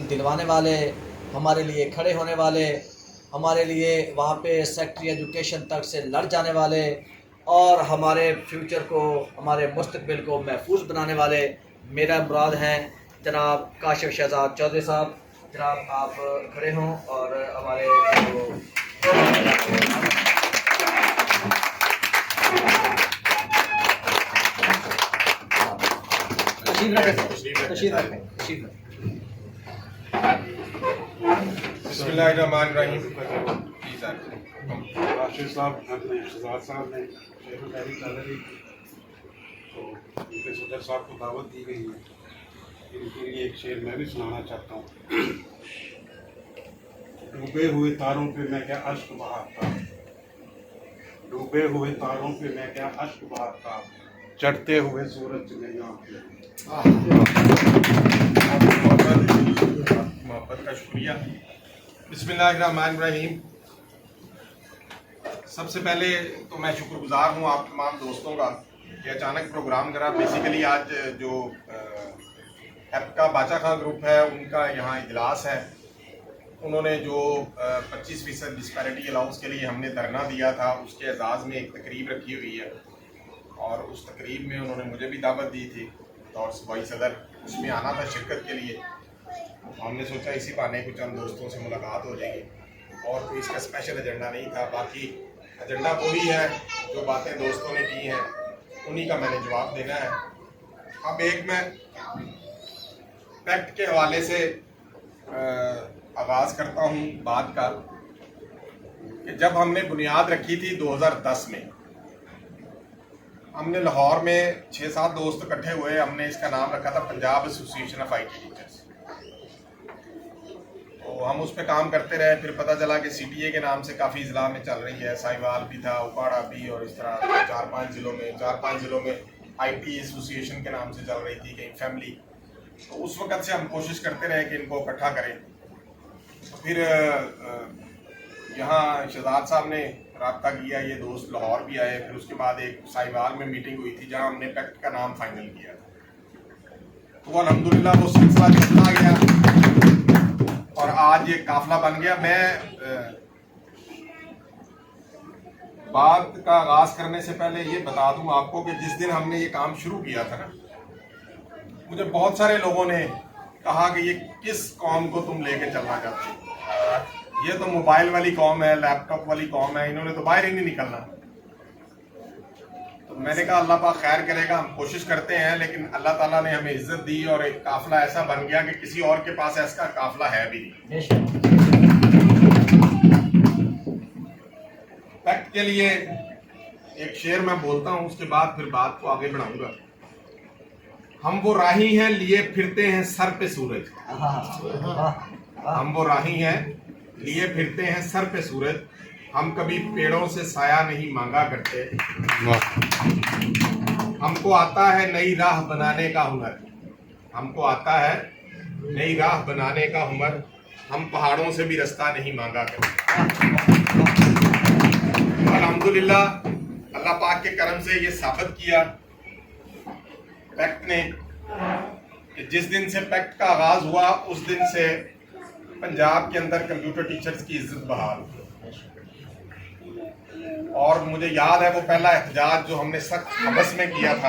دلوانے والے، ہمارے لیے کھڑے ہونے والے، ہمارے لیے وہاں پہ سیکٹری ایجوکیشن تک سے لڑ جانے والے اور ہمارے فیوچر کو، ہمارے مستقبل کو محفوظ بنانے والے میرا مراد ہیں جناب کاشف شہزاد چودھری صاحب. جناب آپ کھڑے ہوں اور ہمارے جو تشریف رکھیں. بسم اللہ الرحمن الرحیم. راشد صاحب اپنے شہزاد صاحب نے شعر و شاعری کر رہی تھی تو ان کے صدر صاحب کو دعوت دی گئی ہے. ان کے لیے ایک شعر میں بھی سنانا چاہتا ہوں. ڈوبے ہوئے تاروں پہ میں کیا اشک بہاتا، ڈوبے ہوئے تاروں پہ میں کیا اشک بہاتا، چڑھتے ہوئے سورج میری آنکھیں. محبت کا شکریہ. بسم اللہ الرحمن الرحیم. سب سے پہلے تو میں شکر گزار ہوں آپ تمام دوستوں کا کہ اچانک پروگرام کرا. بیسیکلی آج جو ایپکا باچا خان گروپ ہے ان کا یہاں اجلاس ہے. انہوں نے جو 25% ڈسپیرٹی الاؤنس کے لیے ہم نے دھرنا دیا تھا اس کے اعزاز میں ایک تقریب رکھی ہوئی ہے اور اس تقریب میں انہوں نے مجھے بھی دعوت دی تھی بطور صوبائی صدر. اس میں آنا تھا شرکت کے لیے. ہم نے سوچا اسی بہانے کچھ چند دوستوں سے ملاقات ہو جائے گی اور کوئی اس کا اسپیشل ایجنڈا نہیں تھا. باقی ایجنڈا وہی ہے جو باتیں دوستوں نے کی ہیں انہی کا میں نے جواب دینا ہے. اب ایک میں پیکٹ کے حوالے سے آغاز کرتا ہوں بات کا کہ جب ہم نے بنیاد رکھی تھی 2010 میں، ہم نے لاہور میں 6-7 دوست اکٹھے ہوئے. ہم نے اس کا نام رکھا تھا پنجاب ایسوسی ایشن آف آئی ٹی ٹیچرز. تو ہم اس پہ کام کرتے رہے. پھر پتہ چلا کہ سی ٹی اے کے نام سے کافی اضلاع میں چل رہی ہے. ساہیوال بھی تھا، اپاڑا بھی، اور اس طرح 4-5 ضلعوں میں آئی ٹی ایسوسی ایشن کے نام سے چل رہی تھی کہیں فیملی. تو اس وقت سے ہم کوشش کرتے رہے کہ ان کو اکٹھا کریں. پھر یہاں شہزاد صاحب نے رابطہ کیا، یہ دوست لاہور بھی آئے. پھر اس کے بعد ایک ساہیوال میں میٹنگ ہوئی تھی جہاں ہم نے پیکٹ کا نام فائنل کیا تھا. تو الحمدللہ وہ سلسلہ چلتا گیا اور آج یہ قافلہ بن گیا. میں بات کا آغاز کرنے سے پہلے یہ بتا دوں آپ کو کہ جس دن ہم نے یہ کام شروع کیا تھا نا، مجھے بہت سارے لوگوں نے کہا کہ یہ کس قوم کو تم لے کے چلنا چاہتے ہو، یہ تو موبائل والی قوم ہے، لیپ ٹاپ والی قوم ہے، انہوں نے تو باہر ہی نہیں نکلنا. تو میں نے کہا اللہ پاک خیر کرے گا، ہم کوشش کرتے ہیں. لیکن اللہ تعالیٰ نے ہمیں عزت دی اور ایک قافلہ ایسا بن گیا کہ کسی اور کے پاس ایسا قافلہ ہے بھی نہیں. پیکٹ کے لیے ایک شعر میں بولتا ہوں، اس کے بعد پھر بات کو آگے بڑھاؤں گا. ہم وہ راہی ہیں لیے پھرتے ہیں سر پہ سورج، ہم وہ راہی ہیں لیے پھرتے ہیں سر پہ سورج، ہم کبھی پیڑوں سے سایہ نہیں مانگا کرتے. ہم کو آتا ہے نئی راہ بنانے کا ہنر، ہم کو آتا ہے نئی راہ بنانے کا ہنر، ہم پہاڑوں سے بھی رستہ نہیں مانگا کرتے. الحمدللہ اللہ پاک کے کرم سے یہ ثابت کیا پیکٹ نے کہ جس دن سے پیکٹ کا آغاز ہوا اس دن سے پنجاب کے اندر کمپیوٹر ٹیچرز کی عزت بحال ہوئی. اور مجھے یاد ہے وہ پہلا احتجاج جو ہم نے سخت حبس میں کیا تھا،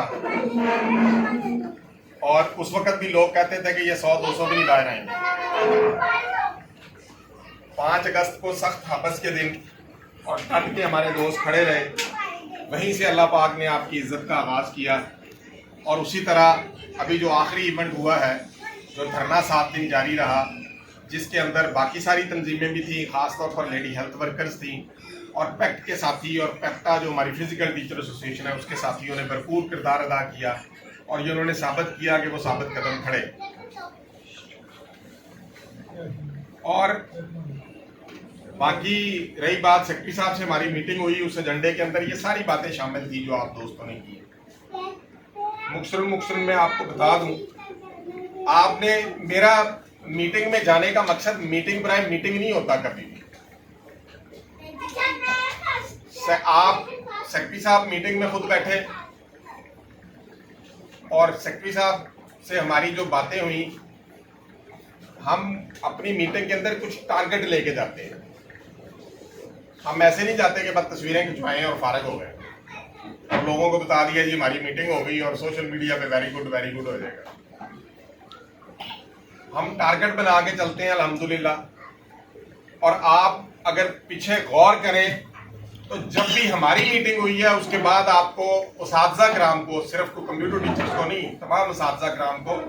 اور اس وقت بھی لوگ کہتے تھے کہ یہ 100-200 بھی نہیں باہر آئیں گے. 5 اگست کو سخت حبس کے دن اور ڈٹ کے ہمارے دوست کھڑے رہے. وہیں سے اللہ پاک نے آپ کی عزت کا آغاز کیا. اور اسی طرح ابھی جو آخری ایونٹ ہوا ہے جو دھرنا 7 دن جاری رہا، جس کے اندر باقی ساری تنظیمیں بھی تھیں، خاص طور پر لیڈی ہیلتھ ورکرز تھیں اور پیکٹ کے ساتھی اور پیپٹا جو ہماری فزیکل ٹیچر ایسوسی ایشن ہے اس کے ساتھیوں نے بھرپور کردار ادا کیا اور یہ انہوں نے ثابت کیا کہ وہ ثابت قدم کھڑے. اور باقی رہی بات سیکرٹری صاحب سے ہماری میٹنگ ہوئی، اس ایجنڈے کے اندر یہ ساری باتیں شامل تھی جو آپ دوستوں نے کی. مختصراً میں آپ کو بتا دوں، آپ نے میرا میٹنگ میں جانے کا مقصد میٹنگ برائے میٹنگ نہیں ہوتا کبھی بھی. آپ سیکرٹری صاحب میٹنگ میں خود بیٹھے اور سیکرٹری صاحب سے ہماری جو باتیں ہوئیں ہم اپنی میٹنگ کے اندر کچھ ٹارگٹ لے کے جاتے ہیں. ہم ایسے نہیں جاتے کہ بس تصویریں کھنچوائیں اور فارغ ہو گئے اور لوگوں کو بتا دیا جی ہماری میٹنگ ہو گئی اور سوشل میڈیا پہ ویری گڈ ہو جائے گا. ہم ٹارگٹ بنا کے چلتے ہیں الحمدللہ. اور آپ اگر پیچھے غور کریں تو جب بھی ہماری میٹنگ ہوئی ہے اس کے بعد آپ کو اساتذہ کرام کو, صرف کمپیوٹر ٹیچرز کو نہیں, تمام اساتذہ کرام کو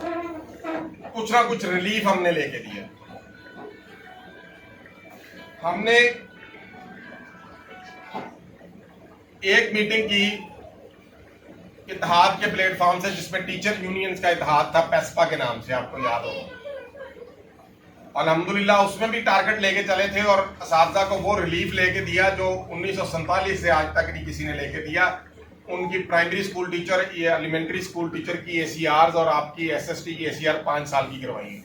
کچھ نہ کچھ ریلیف ہم نے لے کے دیا. ہم نے ایک میٹنگ کی اتحاد کے پلیٹ فارم سے جس میں ٹیچر یونینز کا اتحاد تھا پیسپا کے نام سے, آپ کو یاد ہوگا. الحمدللہ اس میں بھی ٹارگٹ لے کے چلے تھے اور اساتذہ کو وہ ریلیف لے کے دیا جو 1947 سے آج تک نہیں کسی نے لے کے دیا. ان کی primary school teacher, elementary school teacher کی اے سی آرز اور آپ کی ایس ایس ٹی کی اے سی آر 5 سال کی کروائی ہیں.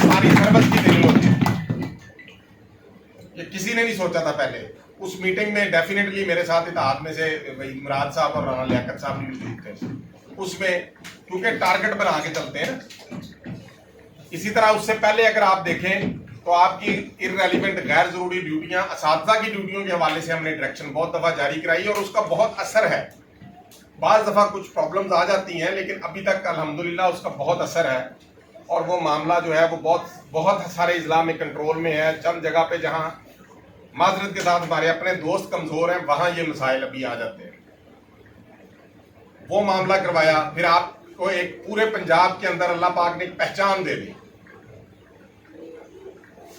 ساری سربت کی دینی ہوتی ہے. یہ کسی نے نہیں سوچا تھا پہلے. اس میٹنگ میں ڈیفینیٹلی میرے ساتھ اتحاد میں سے مراد صاحب اور رانا لیاقت صاحب بھی موجود تھے. اس میں کیونکہ ٹارگٹ بنا کے چلتے ہیں نا. اسی طرح اس سے پہلے اگر آپ دیکھیں تو آپ کی ارریلیونٹ غیر ضروری ڈیوٹیاں, اساتذہ کی ڈیوٹیوں کے حوالے سے ہم نے ڈائریکشن بہت دفعہ جاری کرائی اور اس کا بہت اثر ہے. بعض دفعہ کچھ پرابلمز آ جاتی ہیں لیکن ابھی تک الحمدللہ اس کا بہت اثر ہے اور وہ معاملہ جو ہے وہ بہت سارے اضلاع میں کنٹرول میں ہے. چند جگہ پہ جہاں معذرت کے ساتھ ہمارے اپنے دوست کمزور ہیں وہاں یہ مسائل ابھی آ جاتے ہیں. وہ معاملہ کروایا. پھر آپ کو ایک پورے پنجاب کے اندر اللہ پاک نے ایک پہچان دے دی.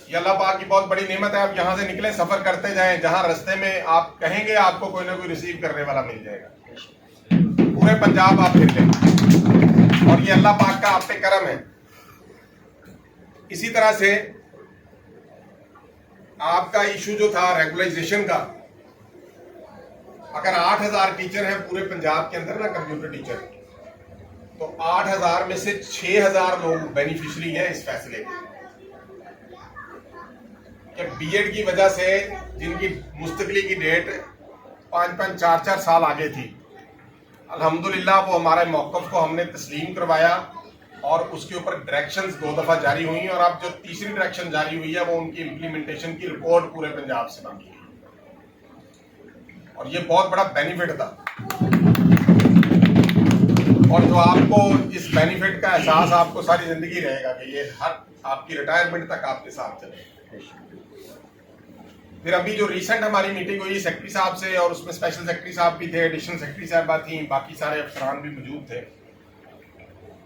یہ اللہ پاک کی بہت بڑی نعمت ہے. آپ یہاں سے نکلیں, سفر کرتے جائیں, جہاں رستے میں آپ کہیں گے آپ کو کوئی نہ کوئی ریسیو کرنے والا مل جائے گا. پورے پنجاب آپ پھر لیں اور یہ اللہ پاک کا آپ پہ کرم ہے. اسی طرح سے آپ کا ایشو جو تھا ریگولائزیشن کا, اگر 8000 ٹیچر ہیں پورے پنجاب کے اندر نا کمپیوٹر ٹیچر, تو 8000 میں سے 6000 لوگ بینیفیشری ہیں اس فیصلے کے کہ بی ایڈ کی وجہ سے جن کی مستقلی کی ڈیٹ 5-5, 4-4 سال آگے تھی, الحمدللہ وہ ہمارے موقف کو ہم نے تسلیم کروایا اور اس کے اوپر ڈائریکشنز 2 دفعہ جاری ہوئی ہیں. اور اب جو تیسری ڈائریکشن جاری ہوئی ہے وہ ان کی امپلیمنٹیشن کی رپورٹ پورے پنجاب سے مانگی ہے اور یہ بہت بڑا بینیفٹ تھا. اور جو آپ کو اس بینیفٹ کا احساس آپ کو ساری زندگی رہے گا کہ یہ ہر آپ کی ریٹائرمنٹ تک آپ کے ساتھ چلے. پھر ابھی جو ریسنٹ ہماری میٹنگ ہوئی سیکرٹری صاحب سے, اور اس میں اسپیشل سیکرٹری صاحب بھی تھے, ایڈیشنل سیکرٹری صاحبہ تھیں, باقی سارے افسران بھی موجود تھے.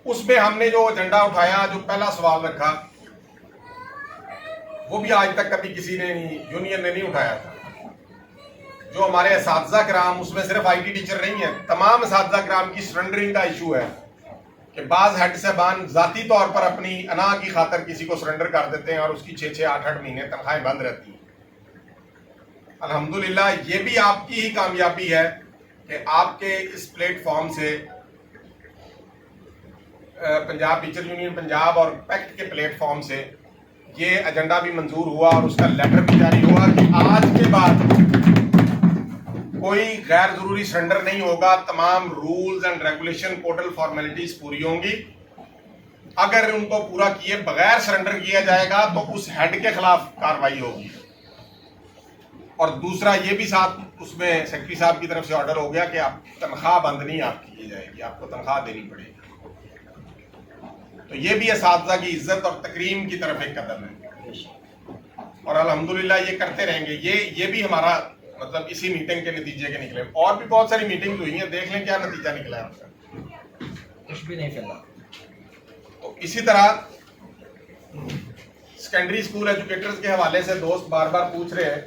اس میں ہم نے جو ایجنڈا اٹھایا, جو پہلا سوال رکھا, وہ بھی آج تک کبھی کسی نے یونین نے نہیں اٹھایا تھا. جو ہمارے اساتذہ کرام, اس میں صرف آئی ٹی ٹیچر نہیں ہیں, تمام اساتذہ کرام کی سرنڈرنگ کا ایشو ہے کہ بعض ہیڈ صاحبان ذاتی طور پر اپنی انا کی خاطر کسی کو سرنڈر کر دیتے ہیں اور اس کی 6-6, 8-8 مہینے تنخواہیں بند رہتی ہیں. الحمدللہ یہ بھی آپ کی ہی کامیابی ہے کہ آپ کے اس پلیٹ فارم سے پنجاب ٹیچر یونین پنجاب اور پیکٹ کے پلیٹ فارم سے یہ ایجنڈا بھی منظور ہوا اور اس کا لیٹر بھی جاری ہوا کہ آج کے بعد کوئی غیر ضروری سرنڈر نہیں ہوگا. تمام rules and regulation portal formalities پوری ہوں گی. اگر ان کو پورا کیے بغیر سرنڈر کیا جائے گا تو اس ہیڈ کے خلاف کارروائی ہوگی. اور دوسرا یہ بھی ساتھ اس میں سیکرٹری صاحب کی طرف سے آرڈر ہو گیا کہ آپ تنخواہ بند نہیں آپ کی جائے گی, آپ کو تنخواہ دینی پڑے گی. تو یہ بھی اساتذہ کی عزت اور تکریم کی طرف ایک قدم ہے اور الحمدللہ یہ کرتے رہیں گے. یہ بھی ہمارا مطلب اسی میٹنگ کے نتیجے کے نکلے. اور بھی بہت ساری میٹنگ ہوئی ہیں, دیکھ لیں کیا نتیجہ نکلا ہے آپ کا. کچھ بھی نہیں پھیلا. تو اسی طرح سیکنڈری اسکول ایجوکیٹرز کے حوالے سے دوست بار بار پوچھ رہے ہیں,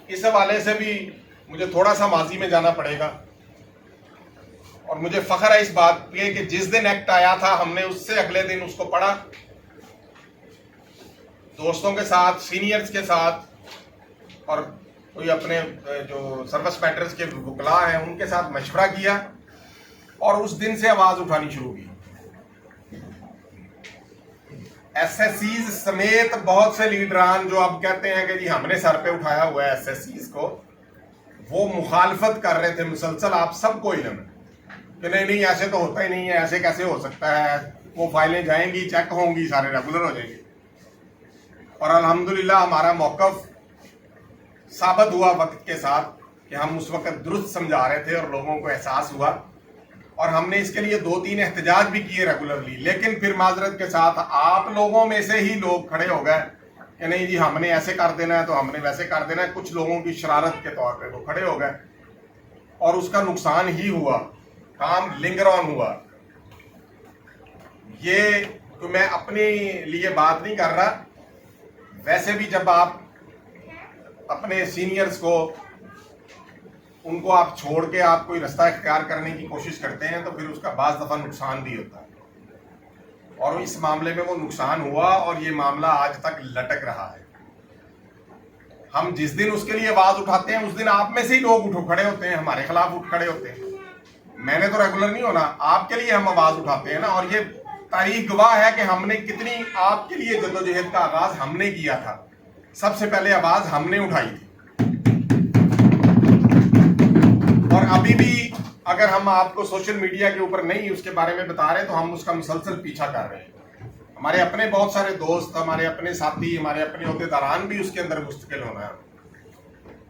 اس حوالے سے بھی مجھے تھوڑا سا ماضی میں جانا پڑے گا. اور مجھے فخر ہے اس بات پہ کہ جس دن ایکٹ آیا تھا ہم نے اس سے اگلے دن اس کو پڑھا, دوستوں کے ساتھ, سینئرز کے ساتھ, اور کوئی اپنے جو سروس میٹرز کے وکلاء ہیں ان کے ساتھ مشورہ کیا اور اس دن سے آواز اٹھانی شروع کی. ایس ایس سیز سمیت بہت سے لیڈران جو اب کہتے ہیں کہ جی ہم نے سر پہ اٹھایا ہوا ہے ایس ایس سیز کو, وہ مخالفت کر رہے تھے مسلسل آپ سب کو علم کہ نہیں ایسے تو ہوتا ہی نہیں ہے, ایسے کیسے ہو سکتا ہے, वो फाइलें जाएंगी, चेक होंगी, सारे रेगुलर हो जाएंगे। और अल्हम्दुलिल्लाह हमारा मौक़िफ़ साबित हुआ वक्त के साथ कि हम उस वक्त दुरुस्त समझा रहे थे और लोगों को एहसास हुआ, और हमने इसके लिए 2-3 एहतजाज भी किए रेगुलरली। लेकिन फिर माजरत के साथ आप लोगों में से ही लोग खड़े हो गए कि नहीं जी हमने ऐसे कर देना है तो हमने वैसे कर देना है। कुछ लोगों की शरारत के तौर पे वो खड़े हो गए और उसका नुकसान ही हुआ, काम लिंगर ऑन हुआ। ये तो मैं अपने लिए बात नहीं कर रहा, वैसे भी जब आप अपने सीनियर्स को उनको आप छोड़ के आप कोई रास्ता इख्तियार करने की कोशिश करते हैं तो फिर उसका बाज़ दफ़ा नुकसान भी होता है, और इस मामले में वो नुकसान हुआ और ये मामला आज तक लटक रहा है। हम जिस दिन उसके लिए आवाज़ उठाते हैं उस दिन आप में से ही लोग उठ खड़े होते हैं, हमारे खिलाफ उठ खड़े होते हैं। मैंने तो रेगुलर नहीं होना, आपके लिए हम आवाज़ उठाते हैं ना, और ये तारीख गवाह है कि हमने कितनी आपके लिए जद्दोजहद का आगाज़ हमने किया था। सबसे पहले आवाज़ हमने उठाई थी, और अभी भी अगर हम आपको सोशल मीडिया के ऊपर नहीं उसके बारे में बता रहे तो हम उसका मुसलसल पीछा कर रहे हैं। हमारे अपने बहुत सारे दोस्त, हमारे अपने साथी, हमारे अपने ओहदेदारान भी उसके अंदर मुस्तकिल होना है,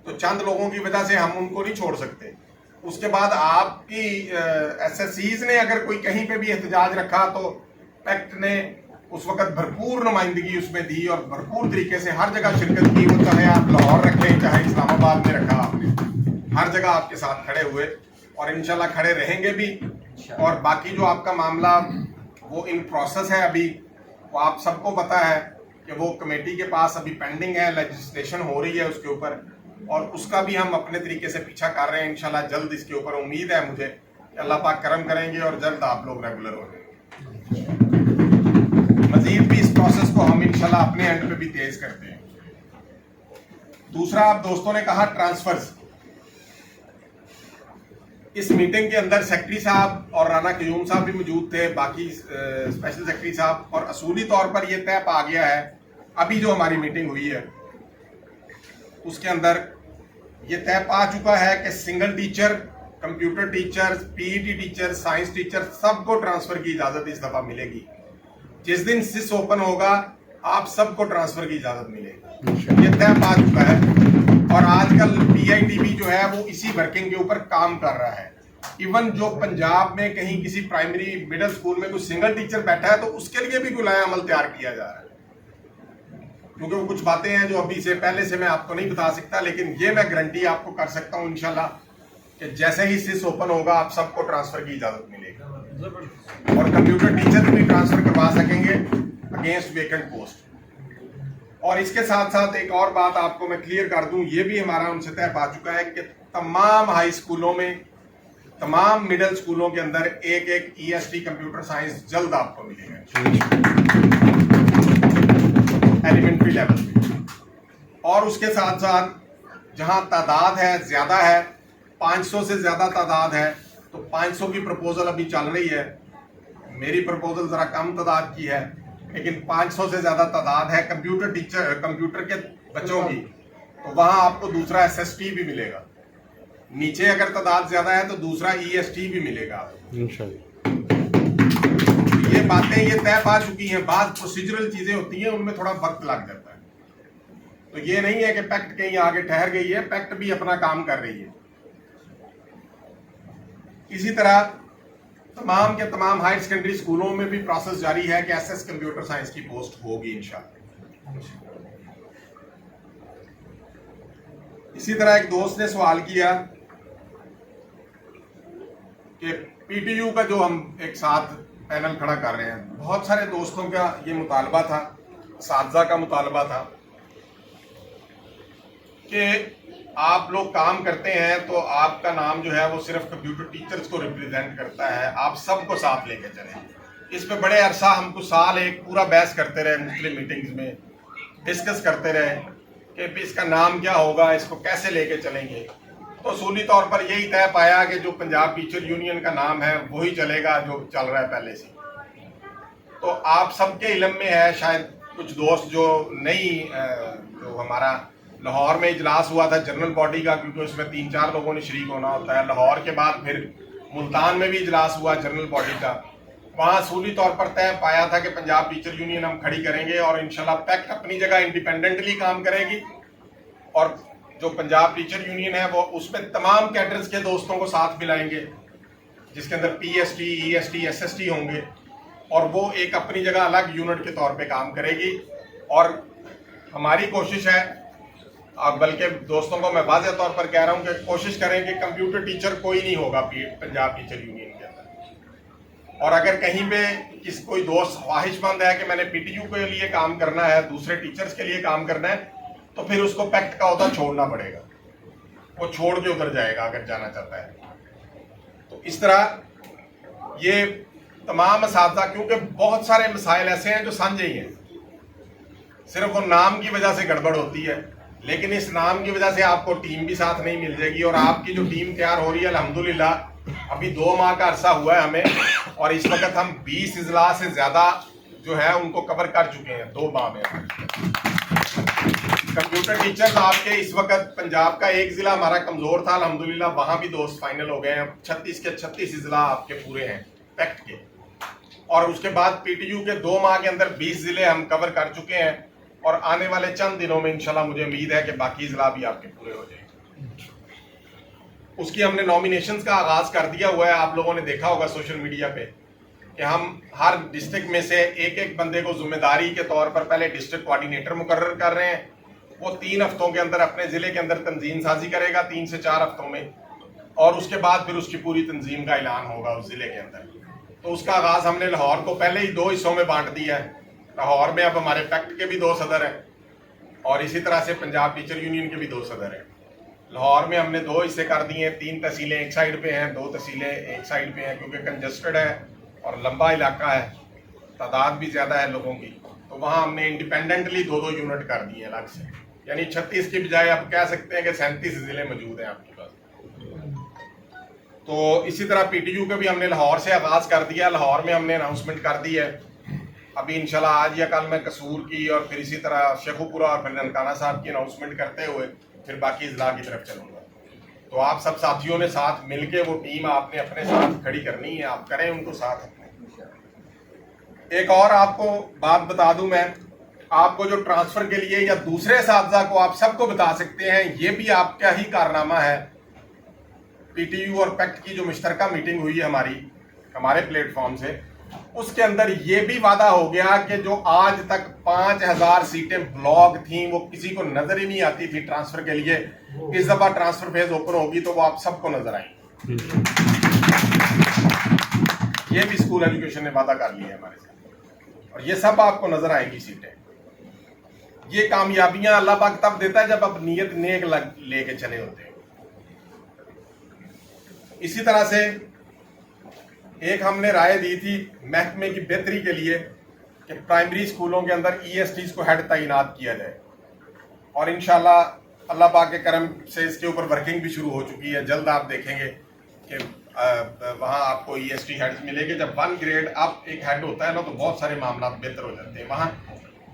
तो चंद लोगों की वजह से हम उनको नहीं छोड़ सकते। उसके बाद आपकी SSCs ने अगर कोई कहीं पे भी एहतजाज रखा तो पैक्ट ने उस वक्त भरपूर नुमाइंदगी उसमें दी और भरपूर तरीके से हर जगह शिरकत की। वो चाहे आप लाहौर रखें, चाहे इस्लामाबाद में रखा, आपने हर जगह आपके साथ खड़े हुए और इंशाल्लाह खड़े रहेंगे भी। और बाकी जो आपका मामला वो इन प्रोसेस है, अभी वो आप सबको पता है कि वो कमेटी के पास अभी पेंडिंग है, लेजिस्लेशन हो रही है उसके ऊपर, और उसका भी हम अपने तरीके से पीछा कर रहे हैं। इंशाल्लाह जल्द इसके ऊपर उम्मीद है मुझे कि अल्लाह पाक करम करेंगे और जल्द आप लोग रेगुलर हो जाएंगे। मजीद भी इस प्रोसेस को हम इंशाल्लाह अपने एंड पे भी तेज करते हैं। दूसरा, आप दोस्तों ने कहा ट्रांसफर्स। इस मीटिंग के अंदर सेक्रेटरी साहब और राना क्यूम साहब भी मौजूद थे, बाकी स्पेशल सेक्रेटरी साहब, और असूली तौर पर यह तय पा गया है अभी जो हमारी मीटिंग हुई है उसके अंदर ये तय पा चुका है कि single teacher, computer teacher, PET teacher, science teacher, सबको ट्रांसफर की इजाजत इस दफा मिलेगी। जिस दिन सिस ओपन होगा आप सबको ट्रांसफर की इजाजत मिलेगी, ये तय पा चुका है। और आजकल PITB जो है वो इसी वर्किंग के ऊपर काम कर रहा है। इवन जो पंजाब में कहीं किसी प्राइमरी मिडिल स्कूल में कोई सिंगल टीचर बैठा है तो उसके लिए भी कोई नया अमल तैयार किया जा रहा है, क्योंकि वो कुछ बातें हैं जो अभी से पहले से मैं आपको नहीं बता सकता, लेकिन ये मैं गारंटी आपको कर सकता हूँ इंशाल्लाह कि जैसे ही सिस ओपन होगा आप सबको ट्रांसफर की इजाजत मिलेगी और कंप्यूटर टीचर भी ट्रांसफर करवा सकेंगे अगेंस्ट वेकेंट पोस्ट। और इसके साथ साथ एक और बात आपको मैं क्लियर कर दूं, ये भी हमारा उनसे तय पा चुका है कि तमाम हाई स्कूलों में, तमाम मिडिल स्कूलों के अंदर एक एक EST कंप्यूटर साइंस जल्द आपको मिलेगा एलिमेंट्री लेवल पे। और उसके साथ साथ जहां तादाद है ज्यादा है, 500 से ज्यादा तादाद है, तो 500 की प्रपोजल अभी चल रही है। मेरी प्रपोजल जरा कम तादाद की है, लेकिन 500 से ज्यादा तादाद है कंप्यूटर टीचर, कंप्यूटर के बच्चों की, तो वहां आपको दूसरा SST भी मिलेगा। नीचे अगर तादाद ज्यादा है तो दूसरा EST भी मिलेगा। ये बातें ये तय पा चुकी हैं। बाद प्रोसीजरल चीजें होती हैं, उनमें थोड़ा वक्त लग जाता है, तो ये नहीं है कि पैक्ट कहीं आगे ठहर गई है, पैक्ट भी अपना काम कर रही है। इसी तरह तमाम के तमाम हायर सेकेंडरी स्कूलों में भी प्रोसेस जारी है कि SS कंप्यूटर साइंस की पोस्ट होगी इंशाल्लाह। इसी तरह एक दोस्त ने सवाल किया कि PTU का जो हम एक साथ पैनल खड़ा कर रहे हैं, बहुत सारे दोस्तों का ये मुतालबा था, असातिज़ा का मुतालबा था कि आप लोग काम करते हैं तो आपका नाम जो है वो सिर्फ कंप्यूटर टीचर्स को रिप्रेजेंट करता है, आप सबको साथ लेके चलें। इस पे बड़े अरसा हमको साल एक पूरा बहस करते रहे, मुख्तलिफ मीटिंग्स में डिस्कस करते रहे कि इसका नाम क्या होगा, इसको कैसे लेके चलेंगे। तो असूली तौर पर यही तय पाया कि जो पंजाब टीचर यूनियन का नाम है वही चलेगा जो चल रहा है पहले से। तो आप सबके इल्म में है, शायद कुछ दोस्त जो नहीं, जो हमारा लाहौर में इजलास हुआ था जनरल बॉडी का, क्योंकि उसमें 3-4 लोगों ने शरीक होना होता है। लाहौर के बाद फिर मुल्तान में भी इजलास हुआ जनरल बॉडी का, वहाँ असूली तौर पर तय पाया था कि पंजाब टीचर यूनियन हम खड़ी करेंगे और इंशाल्लाह पैक्ट अपनी जगह इंडिपेंडेंटली काम करेगी और जो पंजाब टीचर यूनियन है वो उसमें तमाम कैडर्स के दोस्तों को साथ मिलाएंगे जिसके अंदर PST, EST, SST होंगे और वो एक अपनी जगह अलग यूनिट के तौर पे काम करेगी। और हमारी कोशिश है, बल्कि दोस्तों को मैं वाज़ेह तौर पर कह रहा हूँ कि कोशिश करें कि कंप्यूटर टीचर कोई नहीं होगा पंजाब टीचर यूनियन के अंदर। और अगर कहीं पे कोई दोस्त ख्वाहिशमंद है कि मैंने PTU के लिए काम करना है, दूसरे टीचर्स के लिए काम करना है, तो फिर उसको पैक्ट का ओहदा छोड़ना पड़ेगा, वो छोड़ के उधर जाएगा अगर जाना चाहता है। तो इस तरह ये तमाम असातिज़ा, क्योंकि बहुत सारे मसाइल ऐसे हैं जो साझे ही हैं, सिर्फ वो नाम की वजह से गड़बड़ होती है, लेकिन इस नाम की वजह से आपको टीम भी साथ नहीं मिल जाएगी। और आपकी जो टीम तैयार हो रही है अल्हम्दुलिल्लाह अभी 2 माह का अरसा हुआ है हमें, और इस वक्त हम 20 इजलास से ज़्यादा जो है उनको कवर कर चुके हैं 2 माह में। कंप्यूटर टीचर्स आपके इस वक्त पंजाब का एक ज़िला हमारा कमज़ोर था, अल्हम्दुलिल्लाह वहाँ भी दोस्त फाइनल हो गए हैं। 36 के 36 इजला आपके पूरे हैं पैक्ट के, और उसके बाद PTU के 2 माह के अंदर 20 ज़िले हम कवर कर चुके हैं और आने वाले चंद दिनों में इंशाल्लाह मुझे उम्मीद है कि बाकी ज़िला भी आपके पूरे हो जाएंगे। उसकी हमने नॉमिनेशंस का आगाज़ कर दिया हुआ है। आप लोगों ने देखा होगा सोशल मीडिया पे कि हम हर डिस्ट्रिक्ट में से एक बंदे को जिम्मेदारी के तौर पर पहले डिस्ट्रिक्ट कोऑर्डिनेटर मुकर्रर कर रहे हैं। वो 3 हफ्तों के अंदर अपने ज़िले के अंदर तंजीम साजी करेगा, 3 से 4 हफ्तों में, और उसके बाद फिर उसकी पूरी तंजीम का ऐलान होगा उस ज़िले के अंदर। तो उसका आगाज़ हमने लाहौर को पहले ही 2 हिस्सों में बांट दिया है। लाहौर में अब हमारे पैक्ट के भी 2 सदर हैं और इसी तरह से पंजाब टीचर यूनियन के भी 2 सदर हैं। लाहौर में हमने 2 हिस्से कर दिए हैं, 3 तहसीलें एक साइड पे हैं, 2 तहसीलें एक साइड पे हैं, क्योंकि कंजस्टेड है और लंबा इलाका है, तादाद भी ज़्यादा है लोगों की। तो वहाँ हमने इंडिपेंडेंटली 2-2 यूनिट कर दिए अलग से, यानी 36 की बजाय आप कह सकते हैं कि 37 ज़िले मौजूद हैं आपके पास। तो इसी तरह PTU का भी हमने लाहौर से आगाज़ कर दिया। लाहौर में हमने अनाउंसमेंट कर दी है, अभी इंशाल्लाह आज या कल मैं कसूर की और फिर इसी तरह शेखुपुरा और फिर ननकाना साहब की अनाउंसमेंट करते हुए फिर बाकी ज़िला की तरफ चलूँगा। तो आप सब साथियों ने साथ मिलके वो टीम आपने अपने साथ खड़ी करनी है, आप करें उनको साथ। एक और आपको बात बता दूं, मैं आपको जो ट्रांसफ़र के लिए या दूसरे असातिज़ा को आप सबको बता सकते हैं, ये भी आपका ही कारनामा है। PTU और पैक्ट की जो मुश्तरका मीटिंग हुई है हमारे प्लेटफॉर्म से, उसके अंदर ये भी वादा हो गया कि जो आज तक 5000 सीटें ब्लॉक थी वो किसी को नजर ही नहीं आती थी ट्रांसफर के लिए, इस दफा ट्रांसफर फेज ओपन होगी तो वो आप सबको नजर आएंगी। ये भी स्कूल एजुकेशन ने वादा कर लिया है हमारे साथ, और ये सब आपको नजर आएंगी सीटें। ये कामयाबियां अल्लाह पाक तब देता है जब आप नीयत नेक लेके चले होते हैं। इसी तरह से एक हमने राय दी थी महकमे की बेहतरी के लिए कि प्राइमरी स्कूलों के अंदर ESTs को हेड तैनात किया जाए, और इंशाल्लाह अल्लाह पाक के करम से इसके ऊपर वर्किंग भी शुरू हो चुकी है। जल्द आप देखेंगे कि वहाँ आपको EST हेड्स मिलेंगे। जब 1 ग्रेड अप एक हेड होता है ना तो बहुत सारे मामला बेहतर हो जाते हैं। वहाँ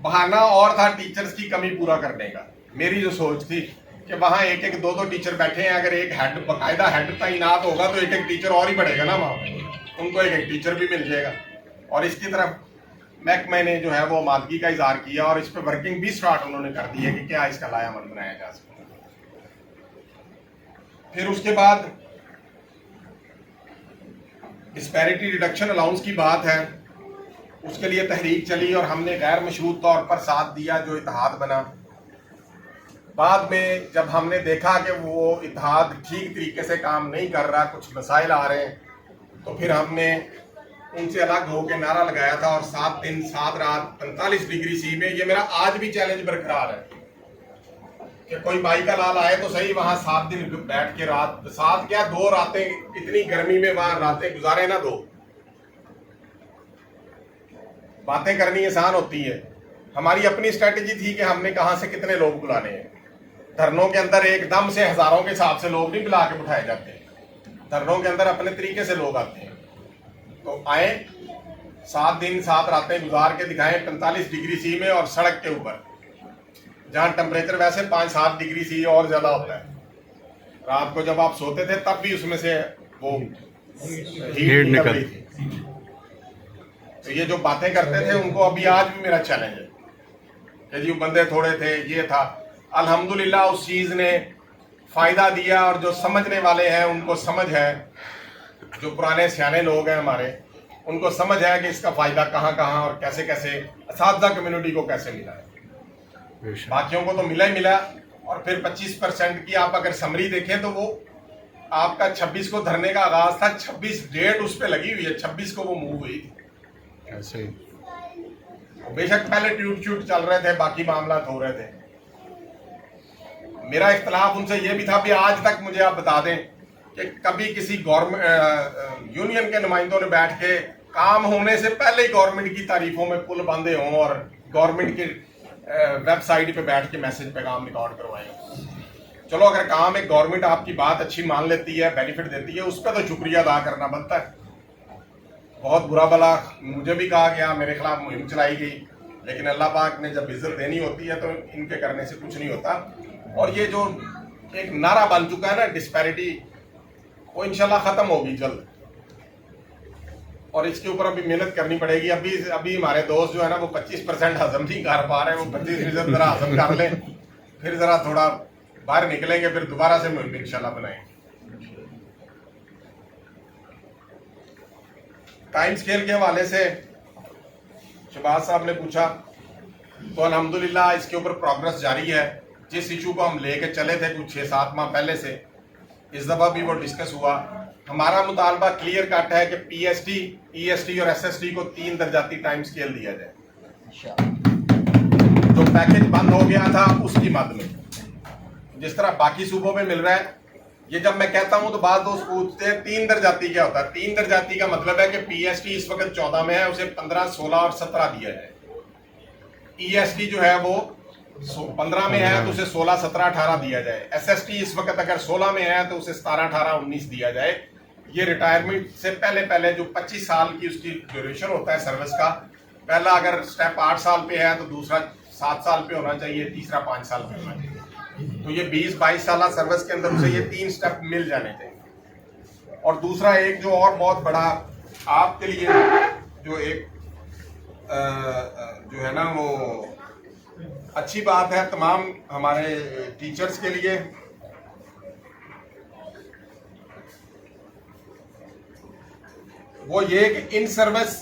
बहाना और था टीचर्स की कमी पूरा करने का। मेरी जो सोच थी कि वहाँ 1-1, 2-2 टीचर बैठे हैं, अगर एक हेड बाकायदा हेड तैनात होगा तो 1-1 टीचर और ही बढ़ेगा ना, वहाँ पे उनको 1-1 टीचर भी मिल जाएगा। और इसकी तरफ महकमे ने जो है वो आमादगी का इजहार किया और इस पर वर्किंग भी स्टार्ट उन्होंने कर दी है कि क्या इसका लायामल बनाया जा सकता है। फिर उसके बाद डिस्पैरिटी रिडक्शन अलाउंस की बात है, उसके लिए तहरीक चली और हमने गैर मशरूत तौर पर साथ दिया जो इत्तेहाद बना। बाद में जब हमने देखा कि वो इत्तेहाद ठीक तरीके से काम नहीं कर रहा, कुछ मसाइल आ रहे हैं, तो फिर हमने उनसे अलग होकर नारा लगाया था और 7 दिन 7 रात 45 डिग्री सी में, ये मेरा आज भी चैलेंज बरकरार है कि कोई भाई का लाल आए तो सही, वहां 7 दिन बैठ के रात 7 क्या 2 रातें, इतनी गर्मी में वहां रातें गुजारे ना 2। बातें करनी आसान होती है। हमारी अपनी स्ट्रेटेजी थी कि हमने कहां से कितने लोग बुलाने हैं। धरनों के अंदर एकदम से हजारों के हिसाब से लोग नहीं बुला के बिठाए जाते, धरनों के अंदर अपने तरीके से लोग आते हैं। तो आए 7 दिन 7 रातें गुजार के दिखाएं 45 डिग्री सी में और सड़क के ऊपर, जहां टेम्परेचर वैसे 5-7 डिग्री सी और ज्यादा होता है। रात को जब आप सोते थे तब भी उसमें से वो हीट निकल रही थी। تو یہ جو باتیں کرتے تھے ان کو ابھی آج بھی میرا چیلنج ہے کہ جی بندے تھوڑے تھے، یہ تھا. الحمدللہ اس چیز نے فائدہ دیا، اور جو سمجھنے والے ہیں ان کو سمجھ ہے، جو پرانے سیانے لوگ ہیں ہمارے ان کو سمجھ ہے کہ اس کا فائدہ کہاں کہاں اور کیسے کیسے اساتذہ کمیونٹی کو کیسے ملا ہے. باقیوں کو تو ملا ہی ملا. اور پھر 25% کی آپ اگر سمری دیکھیں تو وہ آپ کا 26 کو دھرنے کا آغاز تھا، 26 ڈیٹ اس پہ لگی ہوئی ہے، 26 کو وہ موو ہوئی تھی. ایسے بے شک پہلے ٹیوٹ چل رہے تھے، باقی معاملات ہو رہے تھے. میرا اختلاف ان سے یہ بھی تھا بھی آج تک مجھے آپ بتا دیں کہ کبھی کسی گورنمنٹ یونین کے نمائندوں نے بیٹھ کے کام ہونے سے پہلے ہی گورنمنٹ کی تعریفوں میں پل باندھے ہوں اور گورنمنٹ کے ویب سائٹ پہ بیٹھ کے میسج پیغام ریکارڈ کروائے ہوں. چلو اگر کام ایک گورنمنٹ آپ کی بات اچھی مان لیتی ہے، بینیفٹ دیتی ہے، اس پہ تو شکریہ ادا کرنا بنتا ہے. بہت برا بلا مجھے بھی کہا گیا، میرے خلاف مہم چلائی گئی، لیکن اللہ پاک نے جب عزت دینی ہوتی ہے تو ان کے کرنے سے کچھ نہیں ہوتا. اور یہ جو ایک نعرہ بن چکا ہے نا ڈسپیرٹی، وہ انشاءاللہ ختم ہوگی جلد، اور اس کے اوپر ابھی محنت کرنی پڑے گی. ابھی ہمارے دوست جو ہے نا وہ 25% ہضم نہیں کر پا رہے ہیں، وہ 25% ذرا ہضم کر لیں، پھر ذرا تھوڑا باہر نکلیں گے، پھر دوبارہ سے مہم انشاءاللہ بنائیں گے. ٹائم سکیل کے حوالے سے شہباز صاحب نے پوچھا، تو الحمدللہ اس کے اوپر پروگرس جاری ہے. جس ایشو کو ہم لے کے چلے تھے کچھ 6-7 ماہ پہلے سے، اس دفعہ بھی وہ ڈسکس ہوا. ہمارا مطالبہ کلیئر کٹ ہے کہ پی ایس ٹی، ای ایس ٹی اور ایس ایس ٹی کو 3 درجاتی ٹائم سکیل دیا جائے. جو پیکج بند ہو گیا تھا اس کی مد میں، جس طرح باقی صوبوں میں مل رہا ہے. یہ جب میں کہتا ہوں تو بعض دوست پوچھتے ہیں 3 درجاتی کیا ہوتا ہے. 3 درجاتی کا مطلب ہے کہ پی ایس ٹی اس وقت 14 میں ہے، اسے 15، 16 اور 17 دیا جائے. ای ایس ٹی جو ہے وہ 15 میں ہے تو اسے 16، 17، 18 دیا جائے. ایس ایس ٹی اس وقت اگر 16 میں ہے تو اسے 17، 18، 19 دیا جائے. یہ ریٹائرمنٹ سے پہلے جو 25 سال کی اس کی ڈیوریشن ہوتا ہے سروس کا، پہلا اگر سٹیپ 8 سال پہ ہے تو دوسرا 7 سال پہ ہونا چاہیے، تیسرا 5 سال پہ ہونا چاہیے. تو یہ 20-22 سالہ سروس کے اندر اسے یہ 3 سٹیپ مل جانے چاہیے. اور دوسرا ایک جو اور بہت بڑا آپ کے لیے جو ایک جو ہے نا وہ اچھی بات ہے تمام ہمارے ٹیچرز کے لیے، وہ یہ کہ ان سروس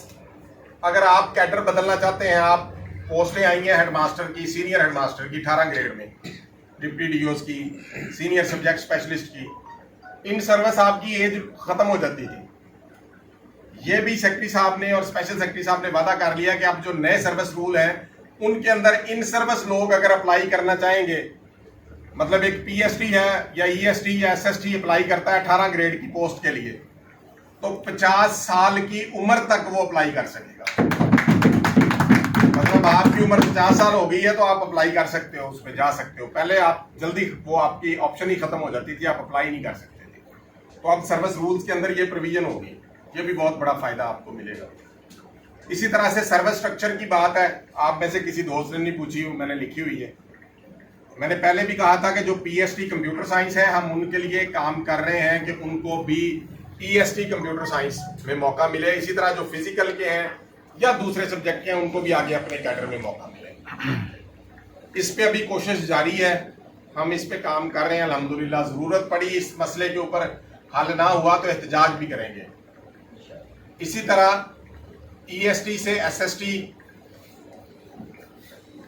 اگر آپ کیڈر بدلنا چاہتے ہیں، آپ پوسٹیں آئی ہیں ہیڈ ماسٹر کی، سینئر ہیڈ ماسٹر کی 18 گریڈ میں، ڈپٹی ڈی اوز کی، سینئر سبجیکٹ اسپیشلسٹ کی، ان سروس آپ کی ایج ختم ہو جاتی تھی. یہ بھی سیکرٹری صاحب نے اور اسپیشل سیکرٹری صاحب نے وعدہ کر لیا کہ اب جو نئے سروس رول ہیں ان کے اندر ان سروس لوگ اگر اپلائی کرنا چاہیں گے، مطلب ایک پی ایس ٹی ہے یا ای ایس ٹی یا ایس ایس ٹی اپلائی کرتا ہے 18 گریڈ کی پوسٹ کے لیے، تو 50 سال کی عمر تک وہ اپلائی کر سکے گا. مطلب آپ کی عمر 50 سال ہو گئی ہے تو آپ اپلائی کر سکتے ہو، اس پہ جا سکتے ہو. پہلے آپ جلدی وہ آپ کی آپشن ہی ختم ہو جاتی تھی، آپ اپلائی نہیں کر سکتے تھے. تو اب سروس رولز کے اندر یہ پروویژن ہوگی، یہ بھی بہت بڑا فائدہ آپ کو ملے گا. اسی طرح سے سروس اسٹرکچر کی بات ہے، آپ میں سے کسی دوست نے نہیں پوچھی، میں نے لکھی ہوئی ہے. میں نے پہلے بھی کہا تھا کہ جو P S T computer science ہے ہم ان کے لیے کام کر رہے ہیں کہ ان کو بھی ای ایس ٹی کمپیوٹر سائنس میں موقع ملے. اسی طرح جو فزیکل کے ہیں یا دوسرے سبجیکٹ کے ہیں ان کو بھی آگے اپنے کیڈر میں موقع ملے. اس پہ ابھی کوشش جاری ہے، ہم اس پہ کام کر رہے ہیں الحمدللہ. ضرورت پڑی اس مسئلے کے اوپر حل نہ ہوا تو احتجاج بھی کریں گے. اسی طرح ای ایس ٹی سے ایس ایس ٹی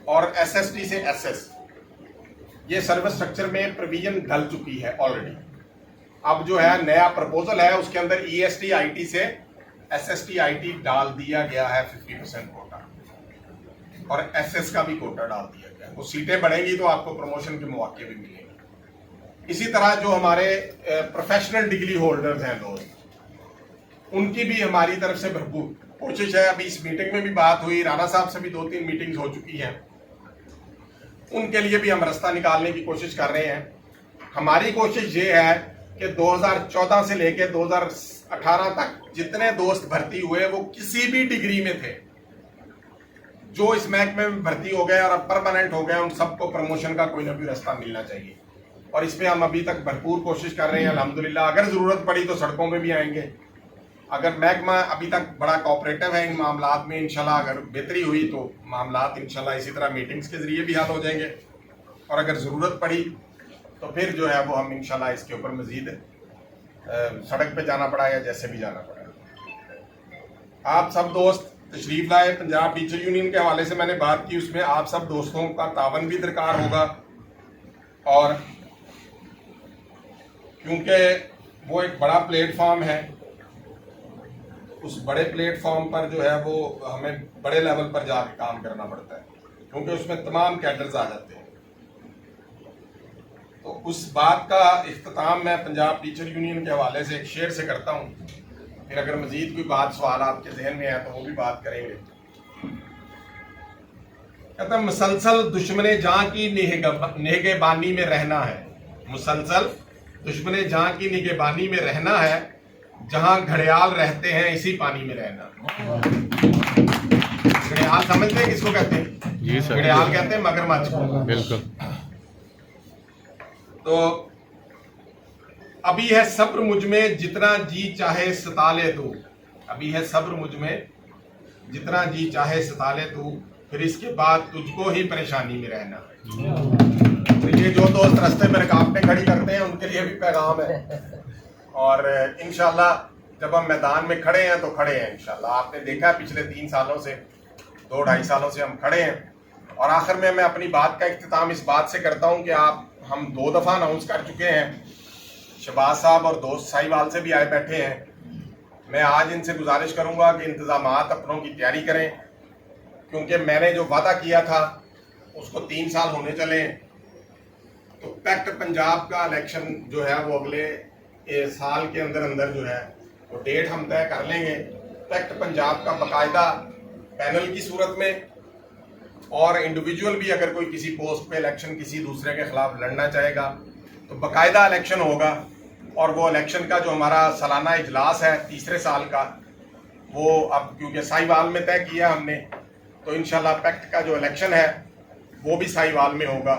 اور ایس ایس ٹی سے ایس ایس، یہ سروس اسٹرکچر میں پروویژن ڈل چکی ہے آلریڈی. اب جو ہے نیا پرپوزل ہے اس کے اندر E S T I T سے S S T I T ڈال دیا گیا ہے 50% کوٹا، اور ایس ایس کا بھی کوٹا ڈال دیا گیا ہے. وہ سیٹیں بڑھیں گی تو آپ کو پروموشن کے مواقع بھی ملیں گے. اسی طرح جو ہمارے پروفیشنل ڈگری ہولڈرز ہیں لوگ، ان کی بھی ہماری طرف سے بھرپور کوشش ہے. ابھی اس میٹنگ میں بھی بات ہوئی، رانا صاحب سے بھی 2-3 میٹنگز ہو چکی ہیں. ان کے لیے بھی ہم راستہ نکالنے کی کوشش کر رہے ہیں. ہماری کوشش یہ ہے کہ 2014 سے لے کے 2018 تک جتنے دوست بھرتی ہوئے وہ کسی بھی ڈگری میں تھے، جو اس محکمے میں بھرتی ہو گئے اور اب پرماننٹ ہو گئے، ان سب کو پروموشن کا کوئی نہ کوئی راستہ ملنا چاہیے. اور اس پہ ہم ابھی تک بھرپور کوشش کر رہے ہیں الحمدللہ. اگر ضرورت پڑی تو سڑکوں پہ بھی آئیں گے. अगर महकमा अभी तक बड़ा कोऑपरेटिव है इन मामलात में, इंशाल्लाह अगर बेहतरी हुई तो मामलात इंशाल्लाह इसी तरह मीटिंग्स के ज़रिए भी हल हो जाएंगे, और अगर ज़रूरत पड़ी तो फिर जो है वो हम इंशाल्लाह इसके ऊपर मज़ीद सड़क पे जाना पड़ा या जैसे भी जाना पड़ा। आप सब दोस्त तशरीफ़ लाए। पंजाब टीचर यूनियन के हवाले से मैंने बात की, उसमें आप सब दोस्तों का तावन भी दरकार होगा, और क्योंकि वो एक बड़ा प्लेटफॉर्म है, उस बड़े प्लेटफॉर्म पर जो है वो हमें बड़े लेवल पर जाकर काम करना पड़ता है, क्योंकि उसमें तमाम कैडर्स आ जाते हैं। तो उस बात का इख्तिताम मैं पंजाब टीचर यूनियन के हवाले से एक शेर से करता हूँ, फिर अगर मजीद कोई बात सवाल आपके जहन में है तो वो भी बात करेंगे। कहता है, मुसलसल दुश्मने जां की निगहबानी में रहना है, मुसलसल दुश्मने जां की निगहबानी में रहना है, जहां घड़ियाल रहते हैं इसी पानी में रहना। घड़ियाल समझते हैं किसको कहते हैं? जी सर। घड़ियाल कहते हैं मगरमच्छ को। बिल्कुल। तो अभी है सब्र मुझ में जितना जी चाहे सता ले तू, अभी है सब्र मुझ में जितना जी चाहे सता ले तू, फिर इसके बाद तुझको ही परेशानी में रहना। तो ये जो दोस्त रास्ते में रुकावटें खड़ी करते हैं उनके लिए भी पैगाम है, और इंशाल्लाह जब हम मैदान में खड़े हैं तो खड़े हैं इंशाल्लाह। आपने देखा पिछले 3 सालों से, 2-2.5 सालों से हम खड़े हैं। और आखिर में मैं अपनी बात का इख्तिताम इस बात से करता हूं कि हम 2 दफ़ा अनाउंस कर चुके हैं, शहबाज साहब और दोस्त साहिवाल से भी आए बैठे हैं। मैं आज इनसे गुजारिश करूंगा कि इंतजामात अपनों की तैयारी करें, क्योंकि मैंने जो वादा किया था उसको 3 साल होने चले। तो पैक्ट पंजाब का इलेक्शन जो है वो अगले साल के अंदर अंदर जो है वो डेट हम तय कर लेंगे। पैक्ट पंजाब का बाकायदा पैनल की सूरत में, और इंडिविजुअल भी अगर कोई किसी पोस्ट पे इलेक्शन किसी दूसरे के खिलाफ लड़ना चाहेगा तो बाकायदा इलेक्शन होगा। और वो इलेक्शन का जो हमारा सालाना इजलास है 3रे साल का, वो अब क्योंकि साहिवाल में तय किया हमने, तो इंशाल्लाह पैक्ट का जो इलेक्शन है वो भी साहिवाल में होगा,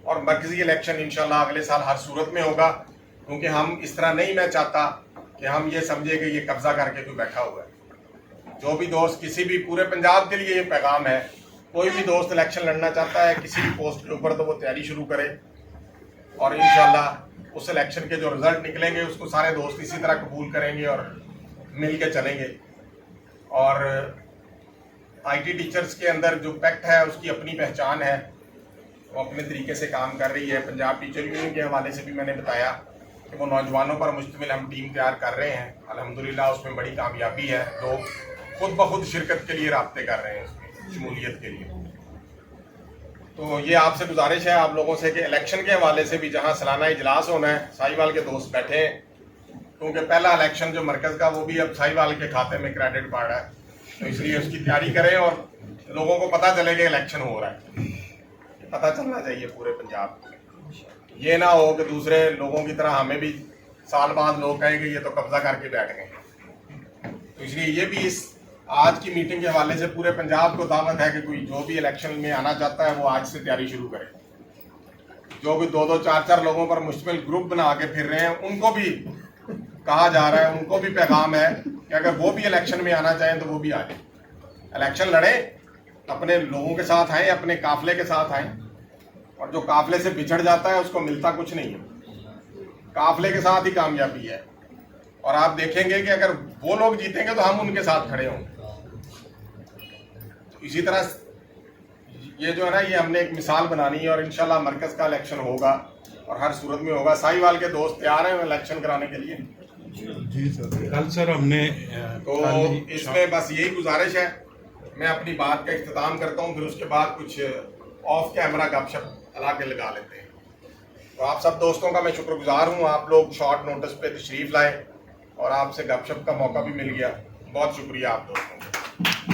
और मरकजी इलेक्शन इंशाल्लाह अगले साल हर सूरत में होगा। क्योंकि हम इस तरह नहीं, मैं चाहता कि हम ये समझे कि ये कब्जा करके कोई बैठा हुआ है। जो भी दोस्त किसी भी, पूरे पंजाब के लिए ये पैगाम है, कोई भी दोस्त इलेक्शन लड़ना चाहता है किसी भी पोस्ट के ऊपर तो वो तैयारी शुरू करे, और इंशाल्लाह उस इलेक्शन के जो रिजल्ट निकलेंगे उसको सारे दोस्त इसी तरह कबूल करेंगे और मिल के चलेंगे। और IT टीचर्स के अंदर जो पैक्ट है उसकी अपनी पहचान है, वो अपने तरीके से काम कर रही है। पंजाब टीचर यूनियन के हवाले से भी मैंने बताया कि वो नौजवानों पर मुश्तमिल हम टीम तैयार कर रहे हैं, अल्हम्दुलिल्लाह उसमें बड़ी कामयाबी है। लोग खुद ब खुद शिरकत के लिए राब्ते कर रहे हैं, उसमें शमूलियत के लिए। तो ये आपसे गुजारिश है आप लोगों से कि इलेक्शन के हवाले से भी जहां सालाना इजलास होना है, साहिवाल के दोस्त बैठे हैं, क्योंकि पहला इलेक्शन जो मरकज़ का वो भी अब साहिवाल के खाते में क्रेडिट पड़ रहा है, तो इसलिए उसकी तैयारी करें और लोगों को पता चले कि इलेक्शन हो रहा है, पता चलना चाहिए पूरे पंजाब को। ये ना हो कि दूसरे लोगों की तरह हमें भी साल बाद लोग कहेंगे ये तो कब्जा करके बैठ गए। तो इसलिए ये भी इस आज की मीटिंग के हवाले से पूरे पंजाब को दावत है कि कोई जो भी इलेक्शन में आना चाहता है वो आज से तैयारी शुरू करे। जो भी 2-2, 4-4 लोगों पर मुश्तमिल ग्रुप बना के फिर रहे हैं उनको भी कहा जा रहा है, उनको भी पैगाम है कि अगर वो भी इलेक्शन में आना चाहें तो वो भी आ जाए, इलेक्शन लड़े, अपने लोगों के साथ आए, अपने काफिले के साथ आए। और जो काफिले से बिछड़ जाता है उसको मिलता कुछ नहीं है, काफिले के साथ ही कामयाबी है। और आप देखेंगे कि अगर वो लोग जीतेंगे तो हम उनके साथ खड़े होंगे। तो इसी तरह ये जो है ना, ये हमने एक मिसाल बनानी है, और इंशाल्लाह मरकज़ का इलेक्शन होगा और हर सूरत में होगा। साहिवाल के दोस्त तैयार हैं इलेक्शन कराने के लिए? जी सर। कल सर हमने तो इसमें बस यही गुजारिश है, मैं अपनी बात का इख्तिताम करता हूँ, फिर उसके बाद कुछ ऑफ कैमरा गपशप के लगा लेते हैं। तो आप सब दोस्तों का मैं शुक्रगुजार हूँ, आप लोग शॉर्ट नोटिस पे तशरीफ़ लाए और आपसे गपशप का मौका भी मिल गया, बहुत शुक्रिया आप दोस्तों का।